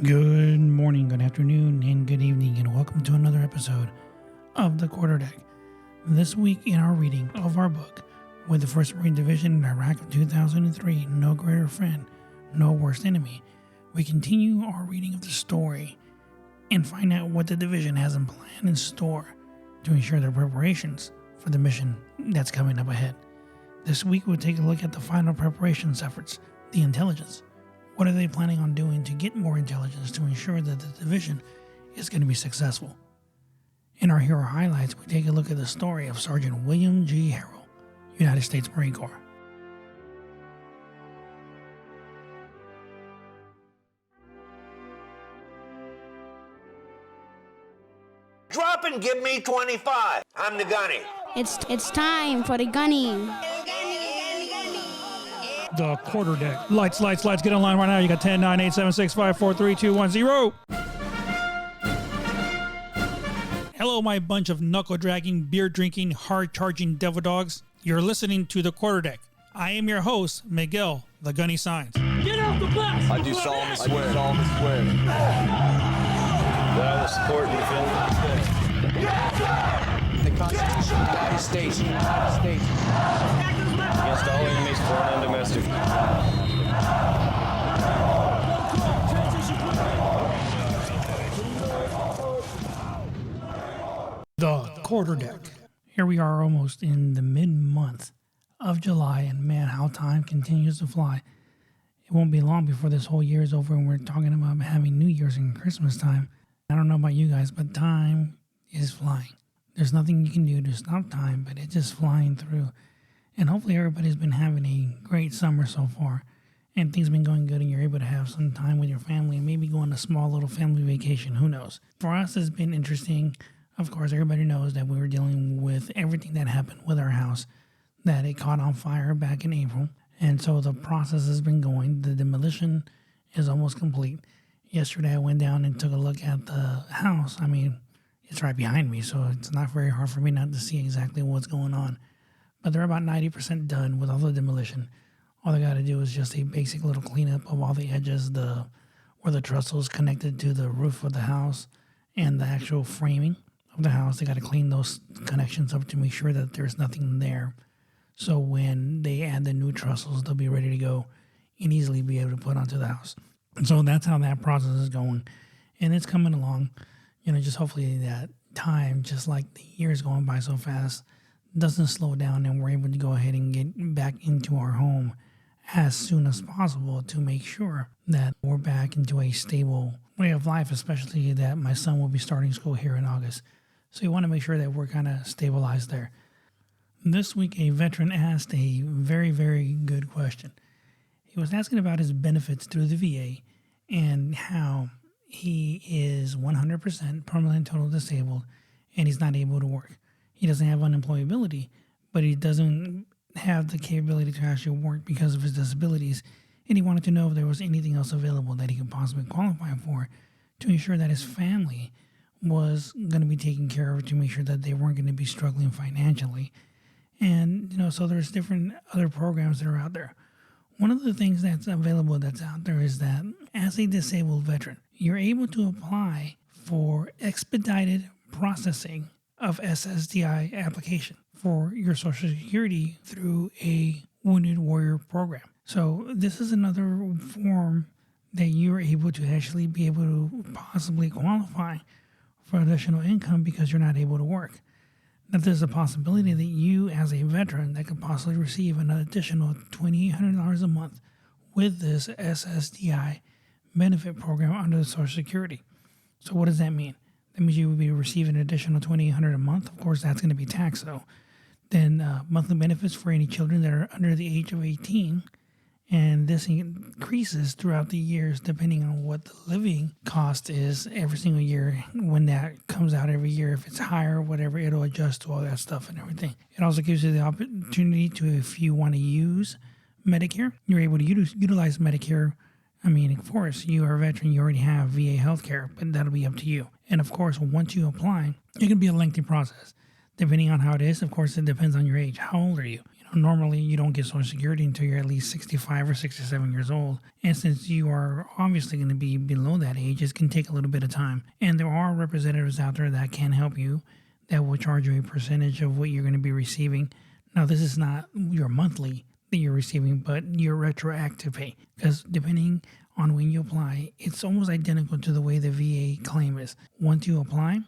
Good morning, good afternoon, and good evening, and welcome to another episode of the Quarterdeck. This week in our reading of our book, With the 1st Marine Division in Iraq of 2003, No Greater Friend, No Worst Enemy, we continue our reading of the story and find out what the division has in plan in store to ensure their preparations for the mission that's coming up ahead. This week we'll take a look at the final preparations efforts, the intelligence. What are they planning on doing to get more intelligence to ensure that the division is going to be successful? In our hero highlights, we take a look at the story of Sergeant William G. Harrell, United States Marine Corps. Drop and give me 25. I'm the gunny. It's time for the gunning. The Quarterdeck. Lights. Get online right now. You got 10, 9, 8, 7, 6, 5, 4, 3, 2, 1, 0. Hello, my bunch of knuckle-dragging, beer-drinking, hard-charging devil dogs. You're listening to The Quarterdeck. I am your host, Miguel, the Gunny Signs. Get off the bus! I do solemnly swear. That I will support and defend the Constitution of the United States. Against all enemies, foreign and domestic. The Quarterdeck. Here we are almost in the mid-month of July, and man, how time continues to fly. It won't be long before this whole year is over and we're talking about having New Year's and Christmas time. I don't know about you guys, but time is flying. There's nothing you can do to stop time, but it's just flying through. And hopefully everybody's been having a great summer so far, and things have been going good, and you're able to have some time with your family and maybe go on a small little family vacation. Who knows? For us, it's been interesting. Of course, everybody knows that we were dealing with everything that happened with our house, that it caught on fire back in April. And so the process has been going. The demolition is almost complete. Yesterday, I went down and took a look at the house. I mean, it's right behind me, so it's not very hard for me not to see exactly what's going on. But they're about 90% done with all the demolition. All they got to do is just a basic little cleanup of all the edges, where the trestles connected to the roof of the house and the actual framing of the house. They got to clean those connections up to make sure that there's nothing there. So when they add the new trestles, they'll be ready to go and easily be able to put onto the house. So that's how that process is going. And it's coming along. Just hopefully that time, just like the years going by so fast, doesn't slow down and we're able to go ahead and get back into our home as soon as possible to make sure that we're back into a stable way of life, especially that my son will be starting school here in August. So you want to make sure that we're kind of stabilized there. This week, a veteran asked a very, very good question. He was asking about his benefits through the VA and how he is 100% permanently total disabled and he's not able to work. He doesn't have unemployability, but he doesn't have the capability to actually work because of his disabilities. And he wanted to know if there was anything else available that he could possibly qualify for to ensure that his family was going to be taken care of, to make sure that they weren't going to be struggling financially. And, so there's different other programs that are out there. One of the things that's available that's out there is that as a disabled veteran, you're able to apply for expedited processing of SSDI application for your Social Security through a Wounded Warrior program. So this is another form that you're able to actually be able to possibly qualify for additional income because you're not able to work. That there's a possibility that you, as a veteran, that could possibly receive an additional $2,800 a month with this SSDI benefit program under the Social Security. So what does that mean? That means you will be receiving an additional $2,800 a month. Of course, that's going to be taxed, though. Then monthly benefits for any children that are under the age of 18. And this increases throughout the years depending on what the living cost is every single year. When that comes out every year, if it's higher or whatever, it'll adjust to all that stuff and everything. It also gives you the opportunity to, if you want to use Medicare, you're able to utilize Medicare. I mean, of course, you are a veteran, you already have VA healthcare, but that'll be up to you. And of course, once you apply, it can be a lengthy process. Depending on how it is, of course, it depends on your age. How old are you? normally you don't get Social Security until you're at least 65 or 67 years old. And since you are obviously going to be below that age, it can take a little bit of time. And there are representatives out there that can help you, that will charge you a percentage of what you're going to be receiving. Now, this is not your monthly that you're receiving, but your retroactive pay. Because depending on when you apply, it's almost identical to the way the VA claim is. Once you apply,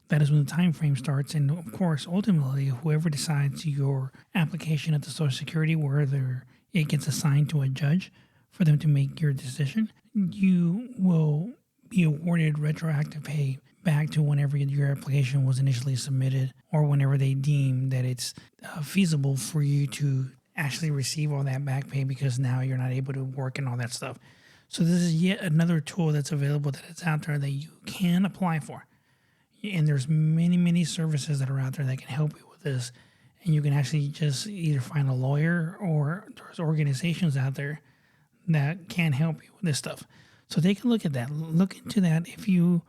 that is when the time frame starts. And of course, ultimately, whoever decides your application at the Social Security, whether it gets assigned to a judge for them to make your decision, you will be awarded retroactive pay back to whenever your application was initially submitted, or whenever they deem that it's feasible for you to actually receive all that back pay, because now you're not able to work and all that stuff. So this is yet another tool that's available, that it's out there that you can apply for. And there's many services that are out there that can help you with this. And you can actually just either find a lawyer, or there's organizations out there that can help you with this stuff. So take a look at that. Look into that. If you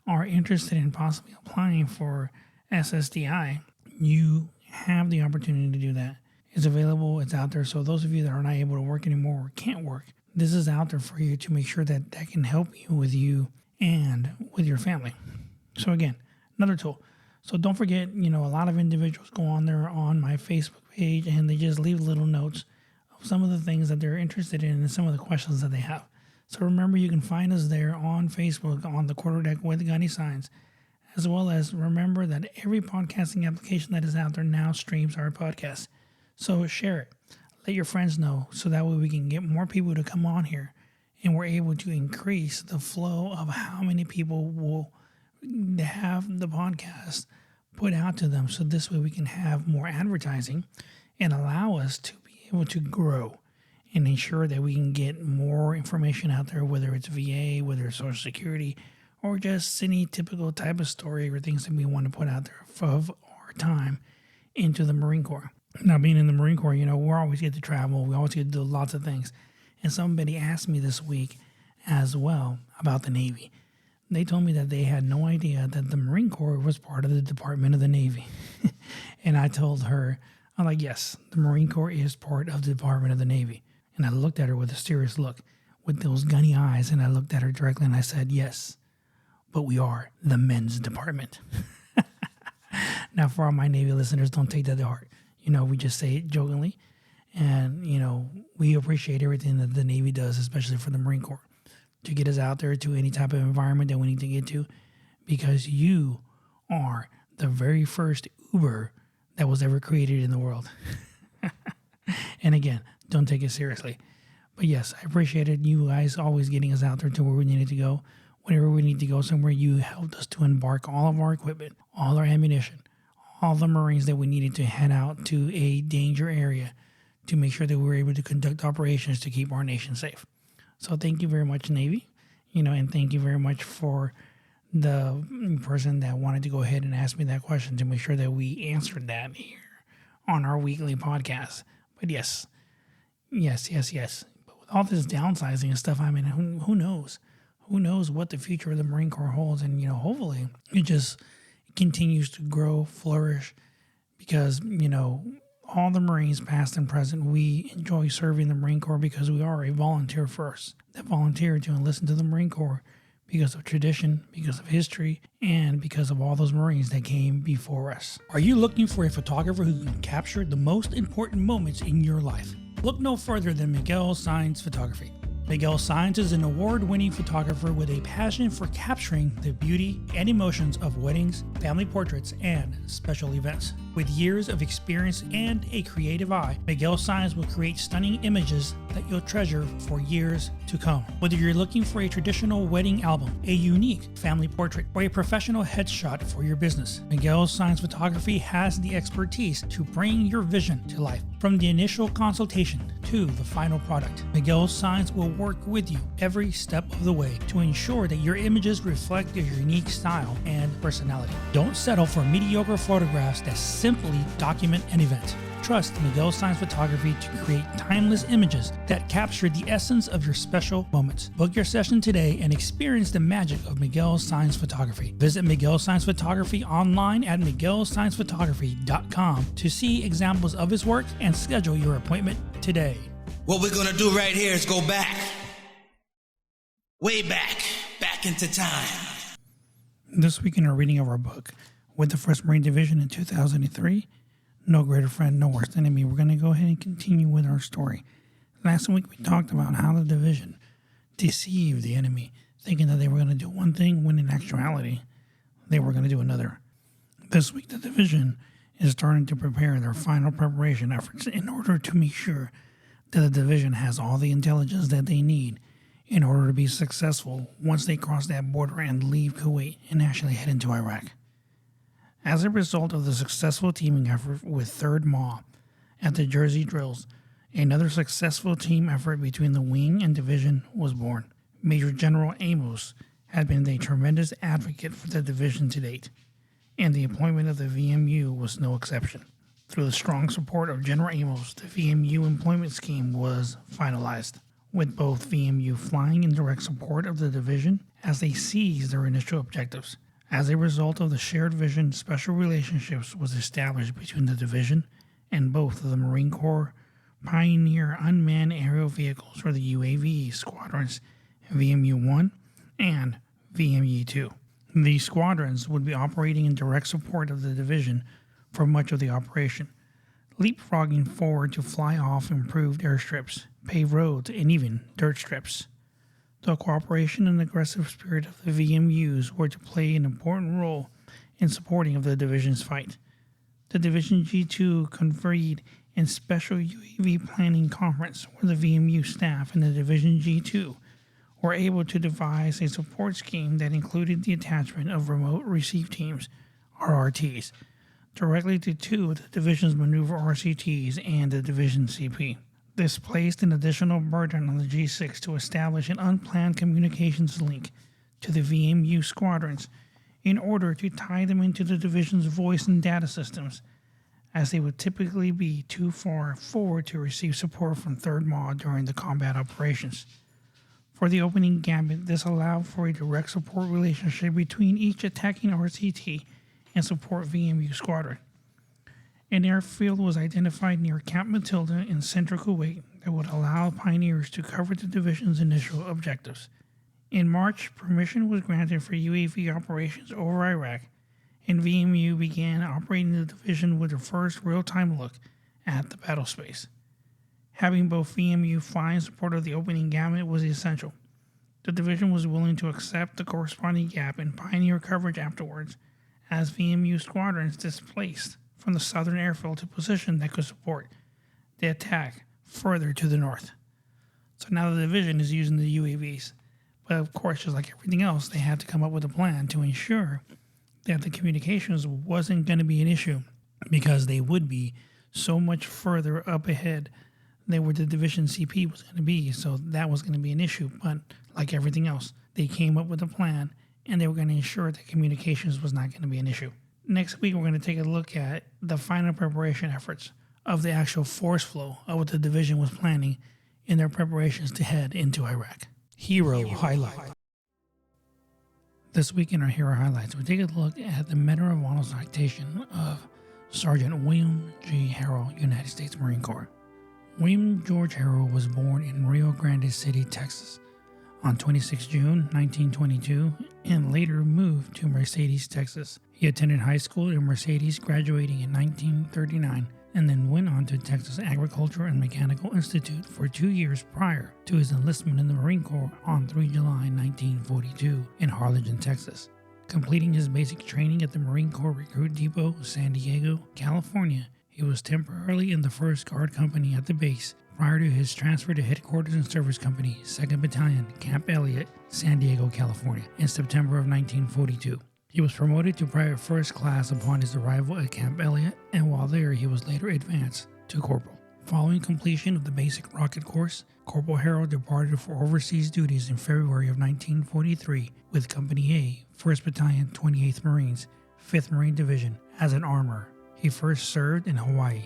are interested in possibly applying for SSDI, you have the opportunity to do that. It's available. It's out there. So those of you that are not able to work anymore or can't work, this is out there for you to make sure that that can help you and with your family. So again, another tool. So don't forget, a lot of individuals go on there on my Facebook page and they just leave little notes of some of the things that they're interested in and some of the questions that they have. So remember, you can find us there on Facebook on the Quarterdeck with Gunny Signs, as well as remember that every podcasting application that is out there now streams our podcast. So share it. Let your friends know, so that way we can get more people to come on here, and we're able to increase the flow of how many people will have the podcast put out to them. So this way we can have more advertising and allow us to be able to grow and ensure that we can get more information out there, whether it's VA, whether it's Social Security, or just any typical type of story or things that we want to put out there of our time into the Marine Corps. Now, being in the Marine Corps, we always get to travel. We always get to do lots of things. And somebody asked me this week as well about the Navy. They told me that they had no idea that the Marine Corps was part of the Department of the Navy. And I told her, I'm like, yes, the Marine Corps is part of the Department of the Navy. And I looked at her with a serious look, with those gunny eyes, and I looked at her directly and I said, yes, but we are the men's department. Now, for all my Navy listeners, don't take that to heart. We just say it jokingly. And, we appreciate everything that the Navy does, especially for the Marine Corps, to get us out there to any type of environment that we need to get to, because you are the very first Uber that was ever created in the world. And again, don't take it seriously. But yes, I appreciated you guys always getting us out there to where we needed to go. Whenever we need to go somewhere, you helped us to embark all of our equipment, all our ammunition, all the Marines that we needed to head out to a danger area to make sure that we were able to conduct operations to keep our nation safe. So thank you very much, Navy, and thank you very much for the person that wanted to go ahead and ask me that question to make sure that we answered that here on our weekly podcast. But yes. But with all this downsizing and stuff, who knows? Who knows what the future of the Marine Corps holds? And, hopefully it just continues to grow, flourish, because, all the Marines, past and present, we enjoy serving the Marine Corps because we are a volunteer first. That volunteer to enlist to the Marine Corps because of tradition, because of history, and because of all those Marines that came before us. Are you looking for a photographer who can capture the most important moments in your life? Look no further than Miguel Signs Photography. Miguel Signs is an award-winning photographer with a passion for capturing the beauty and emotions of weddings, family portraits, and special events. With years of experience and a creative eye, Miguel Signs will create stunning images that you'll treasure for years to come. Whether you're looking for a traditional wedding album, a unique family portrait, or a professional headshot for your business, Miguel Signs Photography has the expertise to bring your vision to life. From the initial consultation to the final product, Miguel Signs will work with you every step of the way to ensure that your images reflect your unique style and personality. Don't settle for mediocre photographs that simply document an event. trust Miguel Science Photography to create timeless images that capture the essence of your special moments. Book your session today and experience the magic of Miguel Science Photography. Visit Miguel Science Photography online at miguelsciencephotography.com to see examples of his work and schedule your appointment today. What we're gonna do right here is go back. Way back into time. This week in our reading of our book, With the 1st Marine Division in 2003, No Greater Friend, No Worst Enemy, we're going to go ahead and continue with our story. Last week we talked about how the division deceived the enemy, thinking that they were going to do one thing when in actuality they were going to do another. This week the division is starting to prepare their final preparation efforts in order to make sure that the division has all the intelligence that they need in order to be successful once they cross that border and leave Kuwait and actually head into Iraq. As a result of the successful teaming effort with 3rd MAW at the Jersey Drills, another successful team effort between the wing and division was born. Major General Amos had been a tremendous advocate for the division to date, and the appointment of the VMU was no exception. Through the strong support of General Amos, the VMU employment scheme was finalized, with both VMU flying in direct support of the division as they seized their initial objectives. As a result of the shared vision, special relationships was established between the division and both of the Marine Corps Pioneer Unmanned Aerial Vehicles, or the UAV squadrons, VMU-1 and VMU-2. These squadrons would be operating in direct support of the division for much of the operation, leapfrogging forward to fly off improved airstrips, paved roads, and even dirt strips. The cooperation and aggressive spirit of the VMUs were to play an important role in supporting of the division's fight. The Division G2 convened in special UAV planning conference where the VMU staff and the Division G2 were able to devise a support scheme that included the attachment of remote receive teams, RRTs, directly to 2 of the division's maneuver RCTs and the division CP. This placed an additional burden on the G6 to establish an unplanned communications link to the VMU squadrons in order to tie them into the division's voice and data systems, as they would typically be too far forward to receive support from 3rd MAW during the combat operations. For the opening gambit, this allowed for a direct support relationship between each attacking RCT and support VMU squadron. An airfield was identified near Camp Matilda in central Kuwait that would allow pioneers to cover the division's initial objectives. In March, permission was granted for UAV operations over Iraq, and VMU began operating the division with their first real-time look at the battle space. Having both VMU fly in support of the opening gambit was essential. The division was willing to accept the corresponding gap in pioneer coverage afterwards, as VMU squadrons displaced from the southern airfield to position that could support the attack further to the north. So now the division is using the UAVs. But of course, just like everything else, they had to come up with a plan to ensure that the communications wasn't going to be an issue, because they would be so much further up ahead than where the division CP was going to be. So that was going to be an issue. But like everything else, they came up with a plan, and they were going to ensure that communications was not going to be an issue. Next week, we're going to take a look at the final preparation efforts of the actual force flow of what the division was planning in their preparations to head into Iraq. Hero Highlight. This week in our Hero Highlights, we take a look at the Medal of Honor citation of Sergeant William G. Harrell, United States Marine Corps. William George Harrell was born in Rio Grande City, Texas, on 26 June 1922, and later moved to Mercedes, Texas. He attended high school in Mercedes, graduating in 1939, and then went on to Texas Agricultural and Mechanical Institute for 2 years prior to his enlistment in the Marine Corps on 3 July 1942 in Harlingen, Texas. Completing his basic training at the Marine Corps Recruit Depot, San Diego, California, he was temporarily in the 1st Guard Company at the base prior to his transfer to Headquarters and Service Company, 2nd Battalion, Camp Elliott, San Diego, California, in September of 1942. He was promoted to Private First Class upon his arrival at Camp Elliott, and while there he was later advanced to Corporal. Following completion of the basic rocket course, Corporal Harrell departed for overseas duties in February of 1943 with Company A, 1st Battalion, 28th Marines, 5th Marine Division, as an armorer. He first served in Hawaii,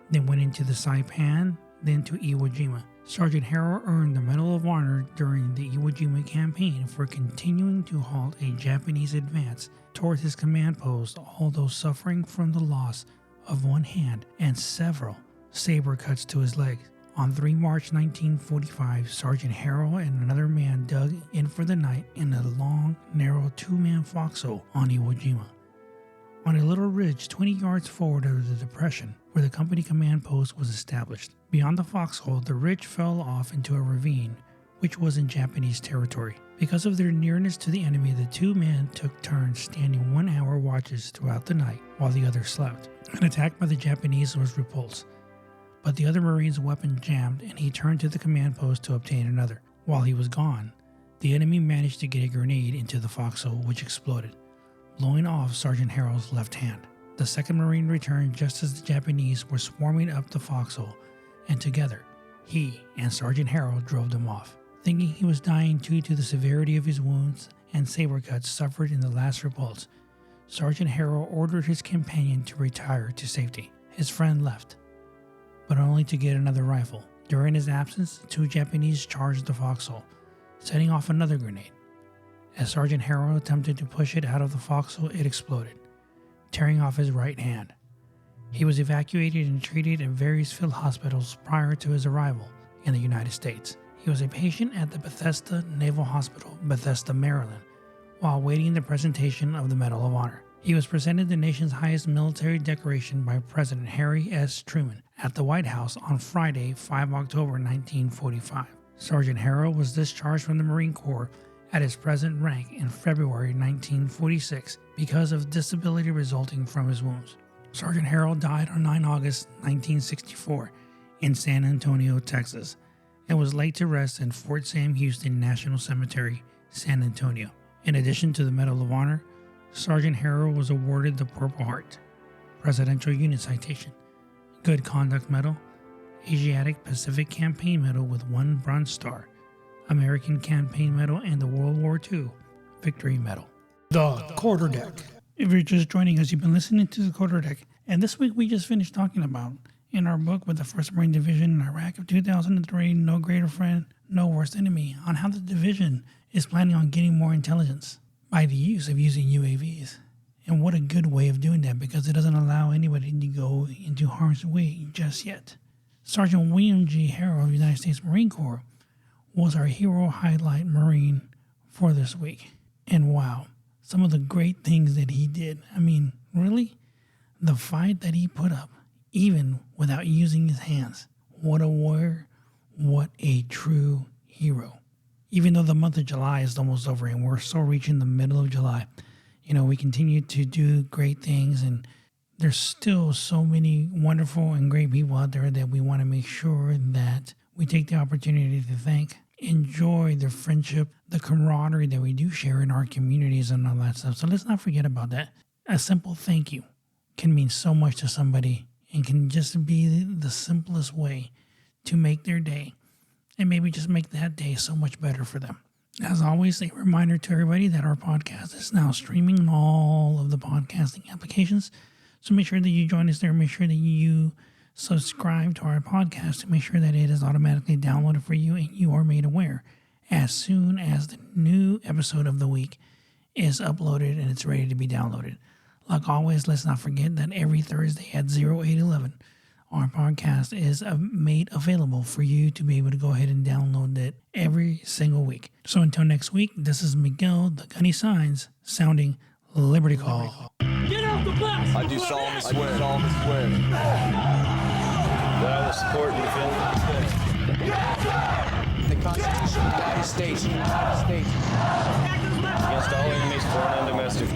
then went into the Saipan, then to Iwo Jima. Sergeant Harrell earned the Medal of Honor during the Iwo Jima campaign for continuing to halt a Japanese advance toward his command post, although suffering from the loss of one hand and several saber cuts to his leg. On 3 March 1945, Sergeant Harrell and another man dug in for the night in a long, narrow two-man foxhole on Iwo Jima. On a little ridge 20 yards forward of the depression where the company command post was established. Beyond the foxhole, the ridge fell off into a ravine, which was in Japanese territory. Because of their nearness to the enemy, the two men took turns standing 1-hour watches throughout the night while the other slept. An attack by the Japanese was repulsed, but the other Marine's weapon jammed and he turned to the command post to obtain another. While he was gone, the enemy managed to get a grenade into the foxhole, which exploded, blowing off Sergeant Harrell's left hand. The second Marine returned just as the Japanese were swarming up the foxhole, and together, he and Sergeant Harrell drove them off. Thinking he was dying due to the severity of his wounds and saber cuts suffered in the last repulse, Sergeant Harrell ordered his companion to retire to safety. His friend left, but only to get another rifle. During his absence, the two Japanese charged the foxhole, setting off another grenade. As Sergeant Harrell attempted to push it out of the foxhole, it exploded, tearing off his right hand. He was evacuated and treated at various field hospitals prior to his arrival in the United States. He was a patient at the Bethesda Naval Hospital, Bethesda, Maryland, while awaiting the presentation of the Medal of Honor. He was presented the nation's highest military decoration by President Harry S. Truman at the White House on Friday, 5 October 1945. Sergeant Harrell was discharged from the Marine Corps at his present rank in February 1946 because of disability resulting from his wounds. Sergeant Harrell died on 9 August 1964 in San Antonio, Texas, and was laid to rest in Fort Sam Houston National Cemetery, San Antonio. In addition to the Medal of Honor, Sergeant Harrell was awarded the Purple Heart, Presidential Unit Citation, Good Conduct Medal, Asiatic Pacific Campaign Medal with 1 Bronze Star, American Campaign Medal, and the World War II Victory Medal. The Quarterdeck. If you're just joining us, you've been listening to the Quarterdeck, and this week we just finished talking about, in our book with the 1st Marine Division in Iraq of 2003, No Greater Friend, No Worst Enemy, on how the division is planning on getting more intelligence by the use of using UAVs. And what a good way of doing that, because it doesn't allow anybody to go into harm's way just yet. Sergeant William G. Harrell of the United States Marine Corps was our hero highlight Marine for this week. And wow, some of the great things that he did. I mean, really? The fight that he put up, even without using his hands. What a warrior. What a true hero. Even though the month of July is almost over and we're still reaching the middle of July, we continue to do great things, and there's still so many wonderful and great people out there that we want to make sure that we take the opportunity to thank, enjoy the friendship, the camaraderie that we do share in our communities and all that stuff. So let's not forget about that. A simple thank you can mean so much to somebody and can just be the simplest way to make their day and maybe just make that day so much better for them. As always, a reminder to everybody that our podcast is now streaming on all of the podcasting applications. So make sure that you join us there. Make sure that you subscribe to our podcast to make sure that it is automatically downloaded for you and you are made aware as soon as the new episode of the week is uploaded and it's ready to be downloaded. Like always, let's not forget that every Thursday at 0811, our podcast is made available for you to be able to go ahead and download it every single week. So until next week, this is Miguel, the Gunny Signs, sounding Liberty Call. Get out the bus! I do solemnly swear. That I will support and defend the Constitution of the United States against all enemies, foreign and domestic.